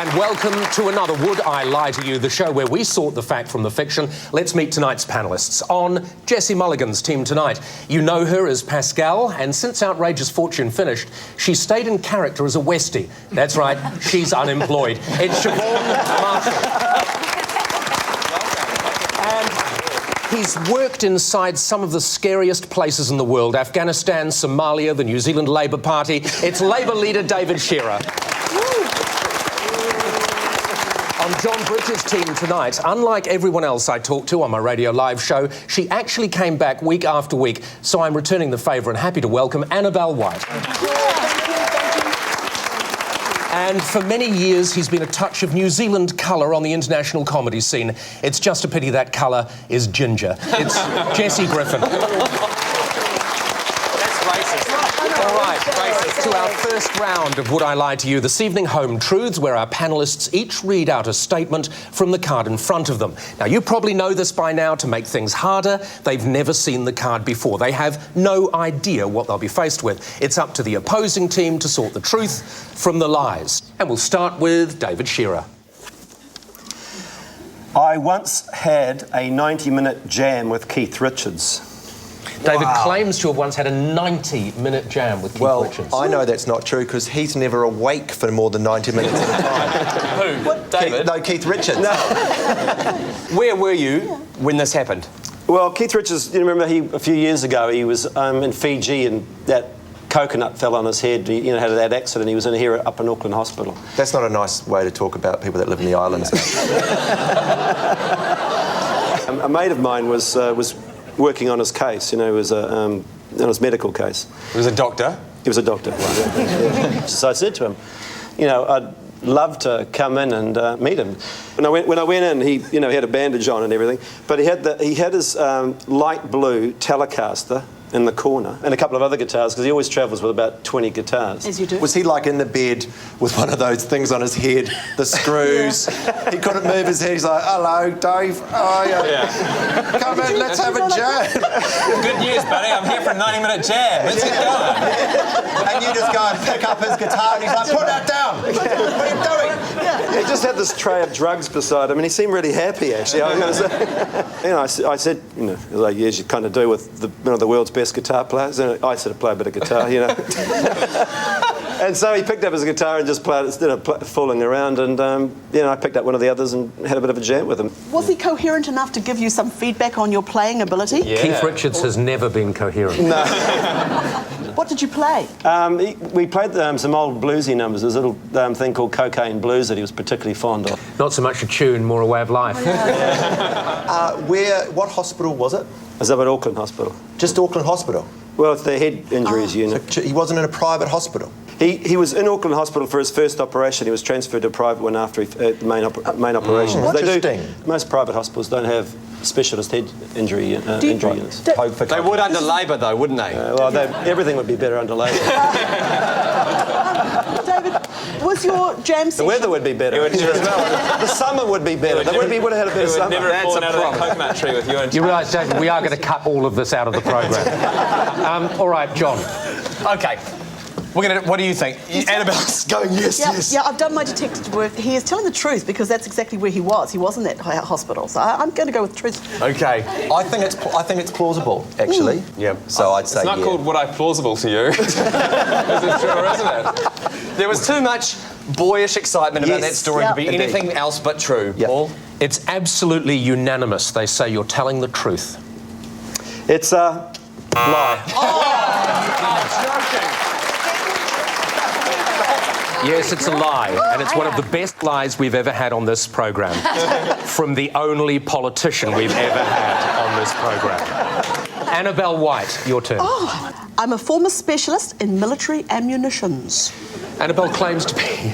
And welcome to another Would I Lie to You, the show where we sort the fact from the fiction. Let's meet tonight's panellists. On Jessie Mulligan's team tonight, you know her as Pascal, and since Outrageous Fortune finished, she stayed in character as a Westie. That's right, she's unemployed. It's Siobhan Marshall. And he's worked inside some of the scariest places in the world: Afghanistan, Somalia, the New Zealand Labour Party. It's Labour leader David Shearer. On John Bridges' team tonight, unlike everyone else I talked to on my radio live show, she actually came back week after week, so I'm returning the favour and happy to welcome Annabelle White. And for many years, he's been a touch of New Zealand colour on the international comedy scene. It's just a pity that colour is ginger. It's Jesse Griffin. To our first round of Would I Lie to You this evening, Home Truths, where our panellists each read out a statement from the card in front of them. Now, you probably know this by now. To make things harder, they've never seen the card before. They have no idea what they'll be faced with. It's up to the opposing team to sort the truth from the lies. And we'll start with David Shearer. I once had a 90-minute jam with Keith Richards. David claims to have once had a 90-minute jam with Keith Richards. I know that's not true because he's never awake for more than 90 minutes at a time. Who? What? David? Keith Richards. No. Where were you when this happened? Well, Keith Richards, you remember a few years ago, he was in Fiji and that coconut fell on his head. He had that accident. He was in here up in Auckland Hospital. That's not a nice way to talk about people that live in the islands. A mate of mine was working on his case, he was on his medical case. He was a doctor? He was a doctor. Yeah. So I said to him, I'd love to come in and meet him. When I went in, he had a bandage on and everything, but he had his light blue Telecaster in the corner and a couple of other guitars because he always travels with about 20 guitars. As you do. Was he like in the bed with one of those things on his head, the screws? Yeah. He couldn't move his head. He's like, "Hello, Dave. Oh, yeah. Come in, let's have a jam." Good news, buddy. I'm here for a 90-minute jam. Let's get going. Yeah. And you just go and pick up his guitar and he's like, "Put that down. What are you doing?" He just had this tray of drugs beside him and he seemed really happy, actually. I said, like you kind of do with the world's best guitar players. And I sort of play a bit of guitar, And so he picked up his guitar and just played it instead of fooling around. And, I picked up one of the others and had a bit of a jam with him. Was he coherent enough to give you some feedback on your playing ability? Yeah. Keith Richards has never been coherent. No. What did you play? We played some old bluesy numbers. There's a little thing called Cocaine Blues that he was particularly fond of. Not so much a tune, more a way of life. What hospital was it? I was up at Auckland Hospital. Just Auckland Hospital? Well, it's the head injuries unit. So he wasn't in a private hospital? He was in Auckland Hospital for his first operation. He was transferred to a private one after the main operation. Interesting. Most private hospitals don't have specialist head injury units. They would under Labour, though, wouldn't they? Everything would be better under Labour. David, was your jam session... The weather would be better. The summer would be better. They would have had a better summer. Never fallen out of that coconut tree with you and You realise, David, we are going to cut all of this out of the programme. All right, John. OK. What do you think? Annabelle's going, yes. Yeah, I've done my detective work. He is telling the truth because that's exactly where he was. He was in that hospital, so I'm going to go with truth. OK. I think it's plausible, actually. Yeah. So I'd say it's not called Would I Plausible to you. Is it true, isn't it? There was too much boyish excitement about that story to be anything else but true. Yep. Paul? It's absolutely unanimous. They say you're telling the truth. It's a lie. Joking. Yes, it's a lie, and it's one of the best lies we've ever had on this programme. From the only politician we've ever had on this programme. Annabelle White, your turn. Oh, I'm a former specialist in military ammunitions. Annabelle claims to be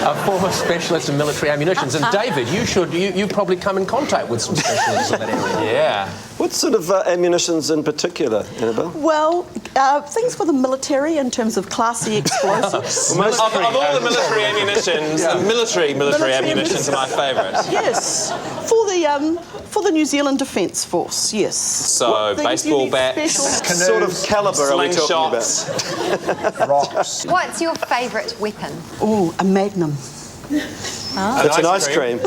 a former specialist in military ammunitions. And David, you've probably come in contact with some specialists in that area. Yeah. What sort of ammunitions in particular, Annabelle? Well, things for the military in terms of classy explosives. Of all the military ammunitions, the military ammunitions are my favourite. Yes, for the New Zealand Defence Force, yes. So, baseball bats, sort of calibre are we talking slingshots. about? Rocks. What's your favourite weapon? Oh, a Magnum. It's an ice cream.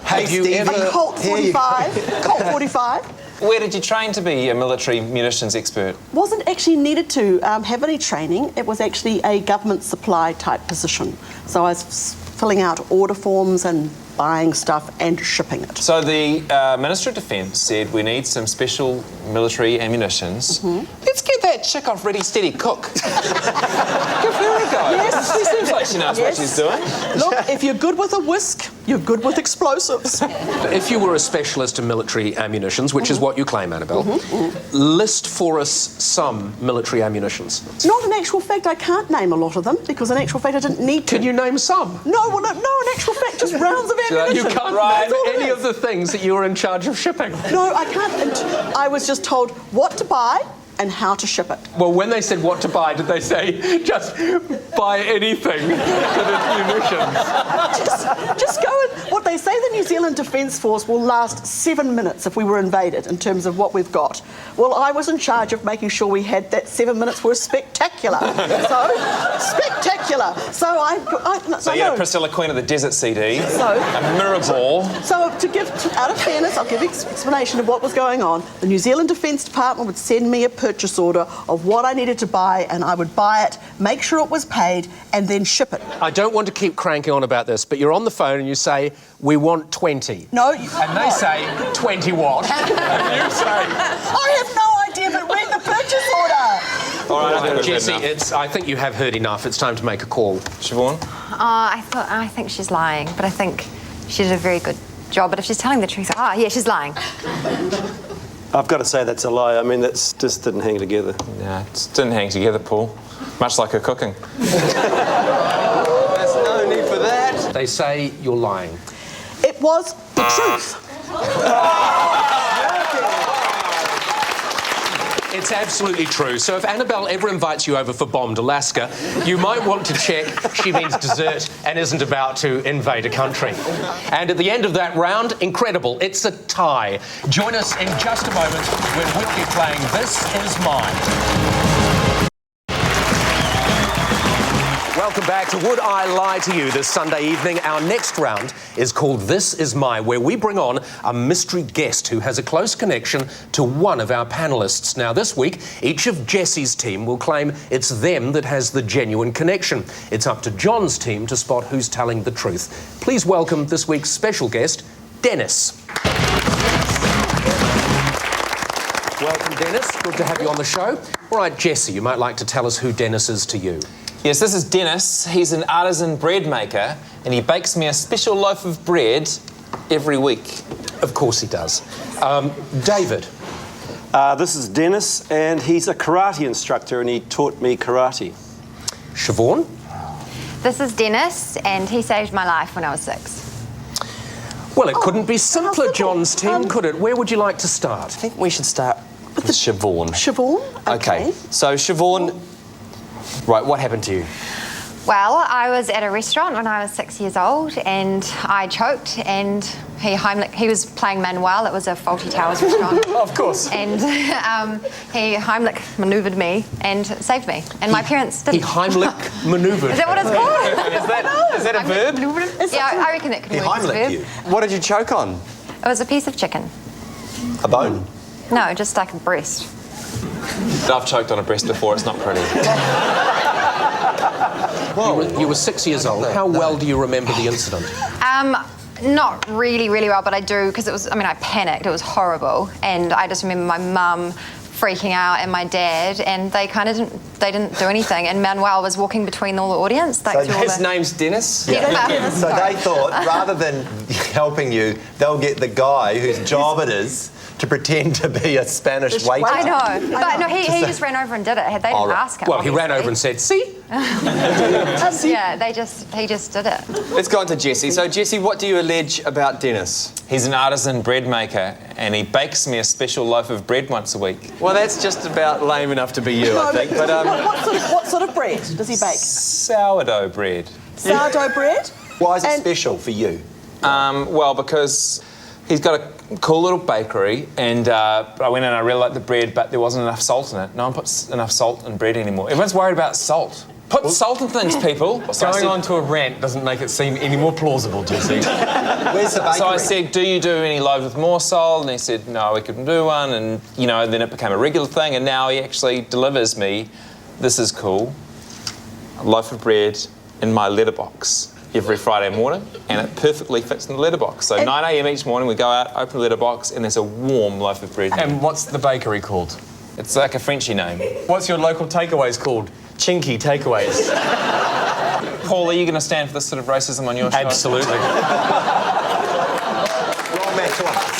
Have you ever... Colt 45. Colt 45. Where did you train to be a military munitions expert? Wasn't actually needed to have any training. It was actually a government supply type position. So I was filling out order forms and buying stuff and shipping it. So the Minister of Defence said we need some special military ammunitions. Let's get that chick off Ready Steady Cook. Give her a go. Yes. She seems like she knows what she's doing. Look, if you're good with a whisk, you're good with explosives. If you were a specialist in military ammunitions, which is what you claim, Annabelle, list for us some military ammunitions. Not in actual fact, I can't name a lot of them because in actual fact I didn't need to. Can you name some? No, well, no, in actual fact, just rounds of ammunition. You can't That's all name it any is. of the things that you were in charge of shipping. No, I can't. And I was just told what to buy and how to ship it. Well, when they said what to buy, did they say just buy anything that is munitions? Just go and... What they say the New Zealand Defence Force will last 7 minutes if we were invaded in terms of what we've got. Well, I was in charge of making sure we had that 7 minutes were spectacular. Spectacular. So you had a Priscilla Queen of the Desert CD, So- a mirror ball. So, out of fairness, I'll give explanation of what was going on. The New Zealand Defence Department would send me a purchase order of what I needed to buy, and I would buy it, make sure it was paid, and then ship it. I don't want to keep cranking on about this, but you're on the phone and you say, we want 20. No, And they say, 20 what? And you say... I have no idea, but read the purchase order. All right, I think we've Jessie, heard enough. I think you have heard enough. It's time to make a call. Siobhan? I think she's lying, but I think she did a very good job. But if she's telling the truth, yeah, she's lying. I've got to say that's a lie. I mean, that's just didn't hang together. Yeah, it didn't hang together, Paul. Much like her cooking. There's no need for that. They say you're lying. It was the truth. It's absolutely true. So if Annabelle ever invites you over for bombed Alaska, you might want to check she means dessert and isn't about to invade a country. And at the end of that round, incredible, it's a tie. Join us in just a moment when we'll be playing This Is Mine. Welcome back to Would I Lie to You this Sunday evening. Our next round is called This Is Mine, where we bring on a mystery guest who has a close connection to one of our panellists. Now, this week, each of Jessie's team will claim it's them that has the genuine connection. It's up to John's team to spot who's telling the truth. Please welcome this week's special guest, Dennis. Welcome, Dennis. Good to have you on the show. All right, Jessie, you might like to tell us who Dennis is to you. Yes, this is Dennis. He's an artisan bread maker, and he bakes me a special loaf of bread every week. Of course he does. David. This is Dennis, and he's a karate instructor, and he taught me karate. Siobhan. This is Dennis, and he saved my life when I was 6. Well, it couldn't be simpler, simple. John's team, could it? Where would you like to start? I think we should start with Siobhan. Siobhan? Okay. So, Siobhan, right, what happened to you? Well, I was at a restaurant when I was 6 years old, and I choked, and he was playing Manuel. It was a Faulty Towers restaurant. Of course. And he Heimlich manoeuvred me and saved me. And my parents He didn't. Heimlich manoeuvred. Is that what it's called? Is that a verb? Yeah, I reckon it could He be a Heimlich verb. you. What did you choke on? It was a piece of chicken. A bone. No, just like a breast. I've choked on a breast before, it's not pretty. You were 6 years old. How well do you remember the incident? Not really well, but I do, because I panicked. It was horrible. And I just remember my mum freaking out and my dad, and they didn't do anything. And Manuel was walking between all the audience. Like, through all His the... name's Dennis? Yeah. So they thought, rather than helping you, they'll get the guy whose job it is to pretend to be a Spanish waiter. I know. But no, he just ran over and did it. They didn't ask him. Well, he ran obviously. over and said, see? Yeah, he just did it. Let's go on to Jessie. So, Jessie, what do you allege about Dennis? He's an artisan bread maker, and he bakes me a special loaf of bread once a week. Well, that's just about lame enough to be you, I think. But What sort of bread does he bake? Sourdough bread. Sourdough bread? Why is it And- special for you? Well, because he's got a cool little bakery, and I went and I really liked the bread, but there wasn't enough salt in it. No one puts enough salt in bread anymore. Everyone's worried about salt. Put salt in things, people. So I Going said- on to a rant doesn't make it seem any more plausible, Jesse. Where's the bakery? So I said, do you do any loaves with more salt? And he said, no, we couldn't do one. And, you know, then it became a regular thing. And now he actually delivers me, this is cool, a loaf of bread in my letterbox every Friday morning. And it perfectly fits in the letterbox. So 9 a.m. each morning, we go out, open the letterbox, and there's a warm loaf of bread. And what's the bakery called? It's like a Frenchy name. What's your local takeaways called? Chinky Takeaways. Paul, are you going to stand for this sort of racism on your show? Absolutely. Wrong man to us.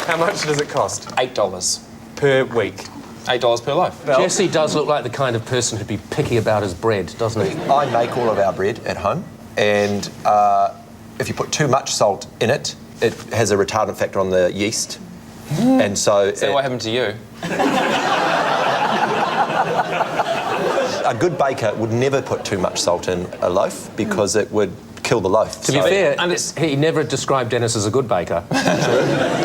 How much does it cost? $8 Per week. $8 per loaf. Jesse does look like the kind of person who'd be picky about his bread, doesn't he? I make all of our bread at home, and if you put too much salt in it, it has a retardant factor on the yeast. And so... So what happened to you? A good baker would never put too much salt in a loaf because it would kill the loaf. To be fair, he never described Dennis as a good baker.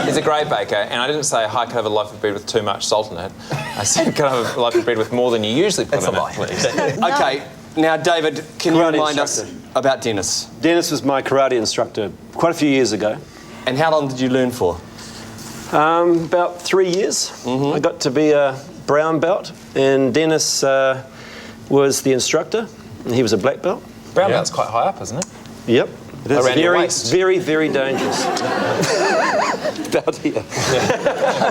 He's a great baker, and I didn't say, hi, can I have a loaf of bread with too much salt in it? I said, can I have a loaf of bread with more than you usually put That's in a lie. it, please? Okay, now David, can you Karate remind us instructor. about Dennis? Dennis was my karate instructor quite a few years ago. And how long did you learn for? About 3 years. I got to be a brown belt, and Dennis was the instructor, and he was a black belt. Brown belt's quite high up, isn't it? Yep. It is Around your very, waist. very, very dangerous. About here.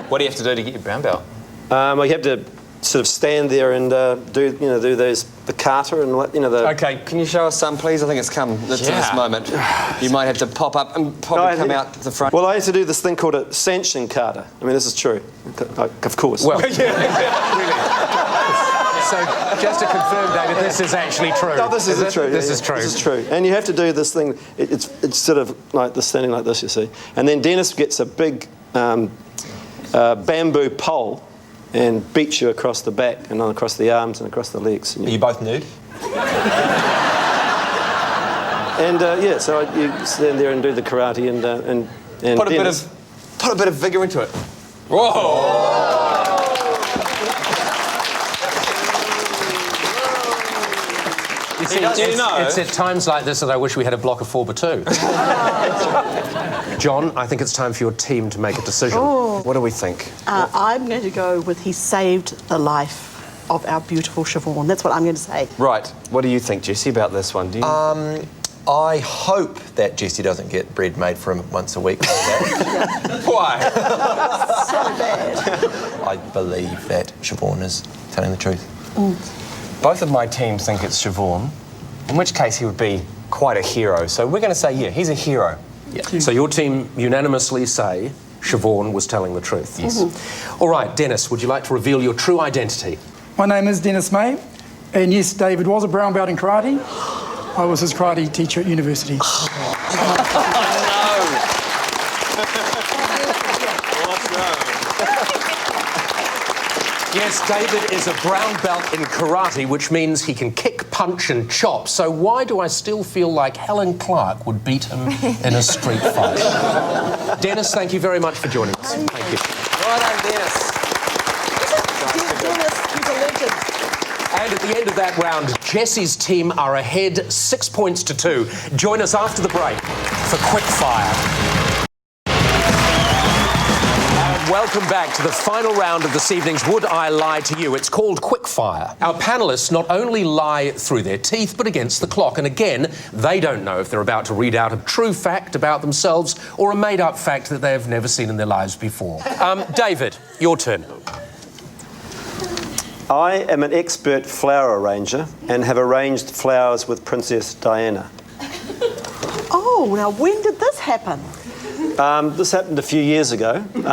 What do you have to do to get your brown belt? Well, you have to sort of stand there and do the kata and the. Okay, can you show us some, please? I think it's come to this Yeah. moment. You might have to pop up and probably come out the front. Well, I had to do this thing called a Sanshin kata. I mean, this is true. Of course. Well, so just to confirm, David, this is actually true. No, this is it? true. This yeah, is true. This is true. And you have to do this thing. It's sort of like this, standing like this, you see. And then Dennis gets a big bamboo pole and beats you across the back and across the arms and across the legs. Are you both nude? And yeah, so you stand there and do the karate and Put a Dennis, bit of vigour into it. Whoa! You see, you know- it's at times like this that I wish we had a block of 4x2. John, I think it's time for your team to make a decision. What do we think? I'm going to go with he saved the life of our beautiful Siobhan. That's what I'm going to say. Right, what do you think, Jesse, about this one? Do you... I hope that Jesse doesn't get bread made for him once a week like that. Why? So bad. I believe that Siobhan is telling the truth. Both of my teams think it's Siobhan, in which case he would be quite a hero. So we're going to say, yeah, he's a hero. So your team unanimously say Siobhan was telling the truth. Yes. All right, Dennis, would you like to reveal your true identity? My name is Dennis May, and yes, David was a brown belt in karate. I was his karate teacher at university. Yes, David is a brown belt in karate, which means he can kick, punch and chop. So why do I still feel like Helen Clark would beat him in a street fight? Dennis, thank you very much for joining us. Thank you. Well done, Dennis. Dennis, he's a legend. And at the end of that round, Jesse's team are ahead 6 points to 2. Join us after the break for Quickfire. Welcome back to the final round of this evening's Would I Lie to You? It's called Quickfire. Our panellists not only lie through their teeth, but against the clock. And again, they don't know if they're about to read out a true fact about themselves or a made-up fact that they've never seen in their lives before. David, your turn. I am an expert flower arranger and have arranged flowers with Princess Diana. Oh, now when did this happen? This happened a few years ago. Before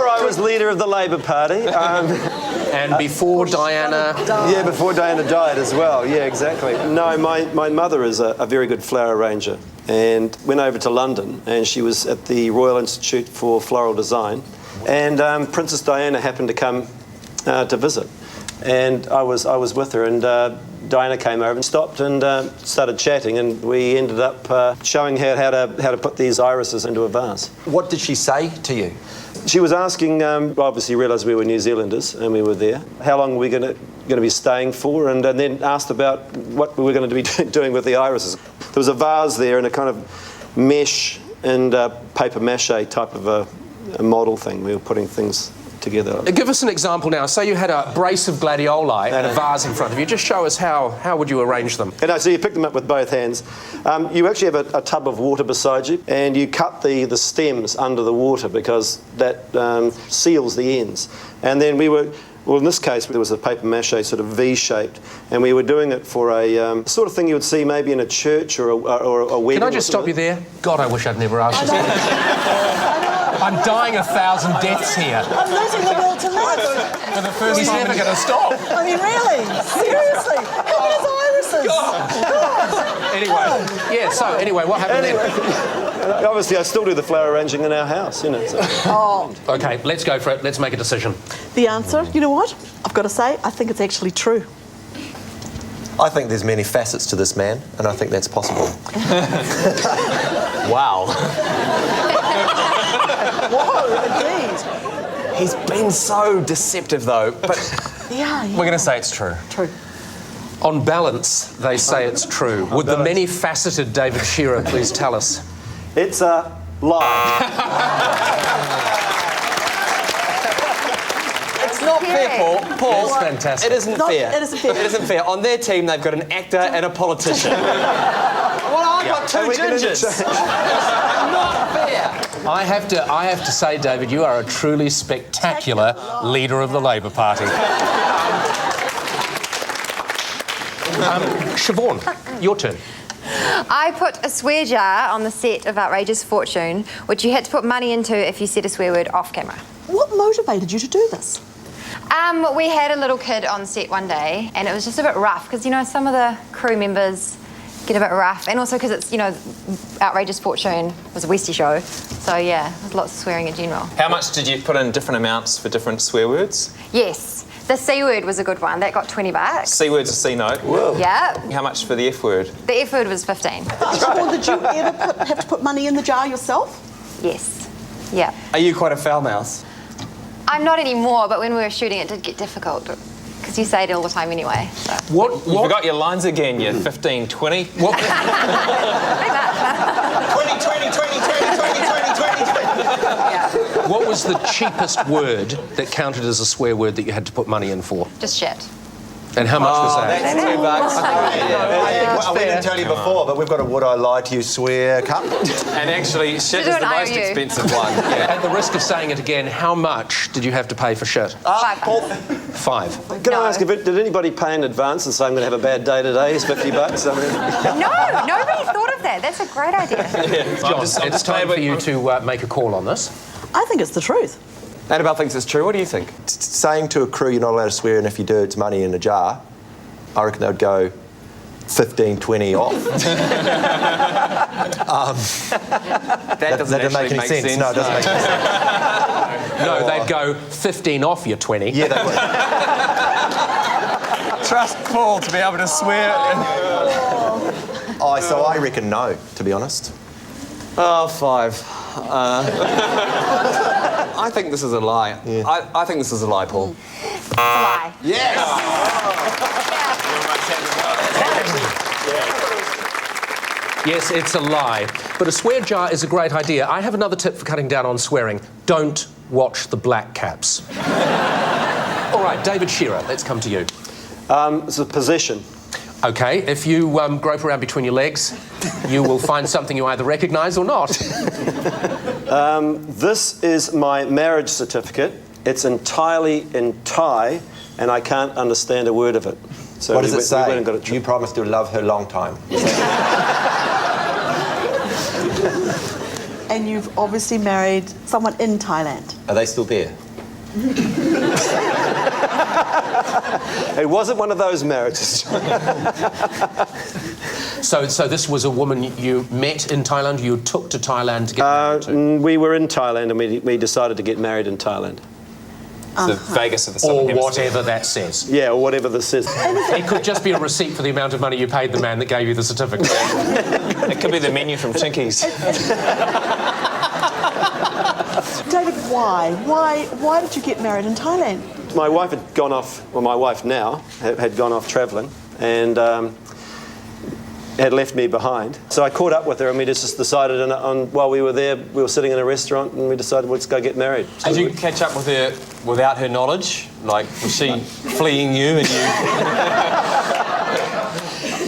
I was leader of the Labour Party. And before Diana... Yeah, before Diana died as well. Yeah, exactly. No, my mother is a very good flower arranger and went over to London, and she was at the Royal Institute for Floral Design, and Princess Diana happened to come to visit, and I was with her, and Diana came over and stopped and started chatting, and we ended up showing her how to put these irises into a vase. What did she say to you? She was asking, obviously realised we were New Zealanders and we were there, how long were we going to be staying for, and then asked about what we were going to be doing with the irises. There was a vase there and a kind of mesh and paper mache type of a model thing. We were putting things together. Give us an example now. Say you had a brace of gladioli and a vase in front of you. Just show us how would you arrange them? And so you pick them up with both hands. You actually have a tub of water beside you, and you cut the stems under the water because that seals the ends. And then well, in this case, there was a paper mache sort of V-shaped, and we were doing it for a sort of thing you would see maybe in a church or a wedding. Can I just stop you there? God, I wish I'd never asked you. I'm dying 1,000 deaths here. I'm losing the will to live. For the first time. He's never going to stop. I mean, really? Seriously? Look at his irises. God. Anyway, what happened then? Obviously, I still do the flower arranging in our house, you know. So. OK, let's go for it. Let's make a decision. The answer, you know what? I've got to say, I think it's actually true. I think there's many facets to this man, and I think that's possible. Wow. Whoa, indeed. He's been so deceptive, though. But Yeah. we're going to say it's true. True. On balance, they say it's true. Would the many-faceted David Shearer please tell us? It's a lie. It's not fair, Paul. Paul, That's fantastic. It isn't fair. It isn't fair. It isn't fair. On their team, they've got an actor and a politician. Well, I've got two gingers. Not fair. I have to say, David, you are a truly spectacular leader of the Labour Party. Siobhan, your turn. I put a swear jar on the set of Outrageous Fortune, which you had to put money into if you said a swear word off camera. What motivated you to do this? We had a little kid on set one day, and it was just a bit rough because, you know, some of the crew members get a bit rough, and also because it's, you know, Outrageous Fortune was a Westie show, so yeah, there's lots of swearing in general. How much did you put in different amounts for different swear words? Yes, the C word was a good one. That got $20. C word's a C note. Whoa. Yeah, How much for the F word? the F word was 15. Siobhan, did you ever have to put money in the jar yourself? Yes, yeah. Are you quite a foul mouse? I'm not anymore, but when we were shooting, it did get difficult because you say it all the time anyway. So. What? You forgot your lines again, you 15, 20. What? 20, 20, 20, 20, 20, 20, 20, 20, 20. Yeah, What was the cheapest word that counted as a swear word that you had to put money in for? just shit. And how much was that? That's $2. I didn't tell you before, but we've got a Would I Lie to You swear cup. And actually, shit is do the an most IOU. expensive one. Yeah. At the risk of saying it again, how much did you have to pay for shit? $5. $5. Can No. I ask, did anybody pay in advance and say I'm going to have a bad day today? It's $50. I mean, No, nobody thought of that. That's a great idea. John, I'm it's time for you to make a call on this. I think it's the truth. Annabelle thinks it's true. What do you think? Saying to a crew you're not allowed to swear, and if you do, it's money in a jar, I reckon they would go 15, 20 off. That doesn't make any sense. No, it doesn't make any sense. No, they'd go 15 off your 20. Yeah, they would. Trust Paul to be able to swear. So I reckon no, to be honest. Oh, 5. I think this is a lie. Yeah. I think this is a lie, Paul. It's a lie. Yes, it's a lie. But a swear jar is a great idea. I have another tip for cutting down on swearing. Don't watch the Black Caps. All right, David Shearer, let's come to you. it's a possession. OK, if you grope around between your legs, you will find something you either recognise or not. This is my marriage certificate. It's entirely in Thai, and I can't understand a word of it. So What does it say? We went and got it. You promised to love her long time. And you've obviously married someone in Thailand. Are they still there? It wasn't one of those marriages. So this was a woman you met in Thailand, you took to Thailand to get married to? We were in Thailand, and we decided to get married in Thailand. The Vegas of the Southern Or Hemisphere. whatever that says. Yeah, or whatever this is. It could just be a receipt for the amount of money you paid the man that gave you the certificate. It could be the menu from Chinkies. David, why did you get married in Thailand? My wife had gone off, well, my wife now had gone off travelling and had left me behind. So I caught up with her and we just decided, while we were there, we were sitting in a restaurant and we decided, let's go get married. Did you catch up with her without her knowledge? Like, was she fleeing you and you...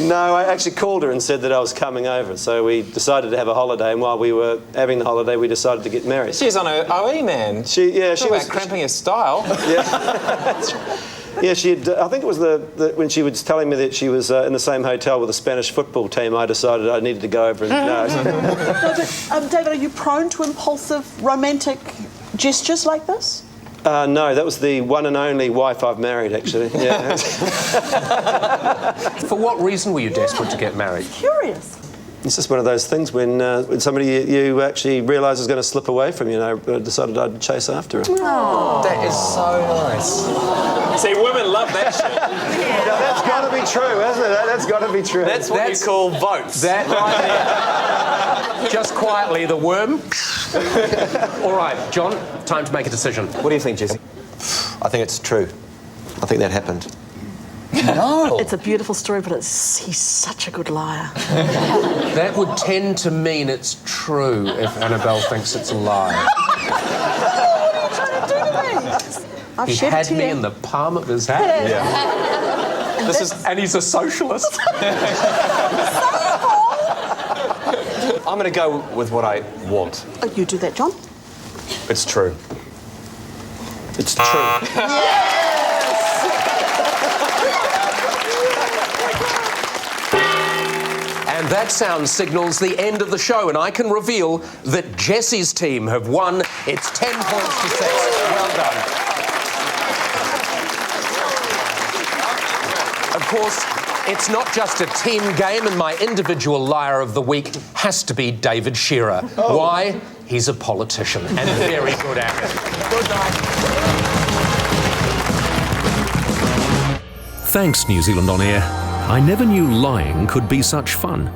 No, I actually called her and said that I was coming over. So we decided to have a holiday, and while we were having the holiday, we decided to get married. She's on her OE, man. She Talk was about cramping her style. Yeah, she had. I think it was when she was telling me that she was in the same hotel with the Spanish football team. I decided I needed to go over and. No, David, are you prone to impulsive romantic gestures like this? no, that was the one and only wife I've married, actually. Yeah. For what reason were you desperate to get married? Curious. It's just one of those things when somebody you actually realise is going to slip away from you. And I decided I'd chase after her. That is so nice. See, women love that shit. Now, that's got to be true, hasn't it? That's got to be true. That's what you call votes. That right there. Just quietly, the worm. All right, John, time to make a decision. What do you think, Jesse? I think it's true. I think that happened. No. It's a beautiful story, but he's such a good liar. That would tend to mean it's true if Annabelle thinks it's a lie. What are you trying to do to me? I've He shed a had me tear. in the palm of his hand. And he's a socialist. I'm going to go with what I want. Oh, you do that, John? It's true. It's true. And that sound signals the end of the show, and I can reveal that Jesse's team have won. It's 10 points to 6. Well done. Of course, it's not just a team game, and my individual liar of the week has to be David Shearer. Why? He's a politician and very good at it. Good night. Thanks, New Zealand On Air. I never knew lying could be such fun.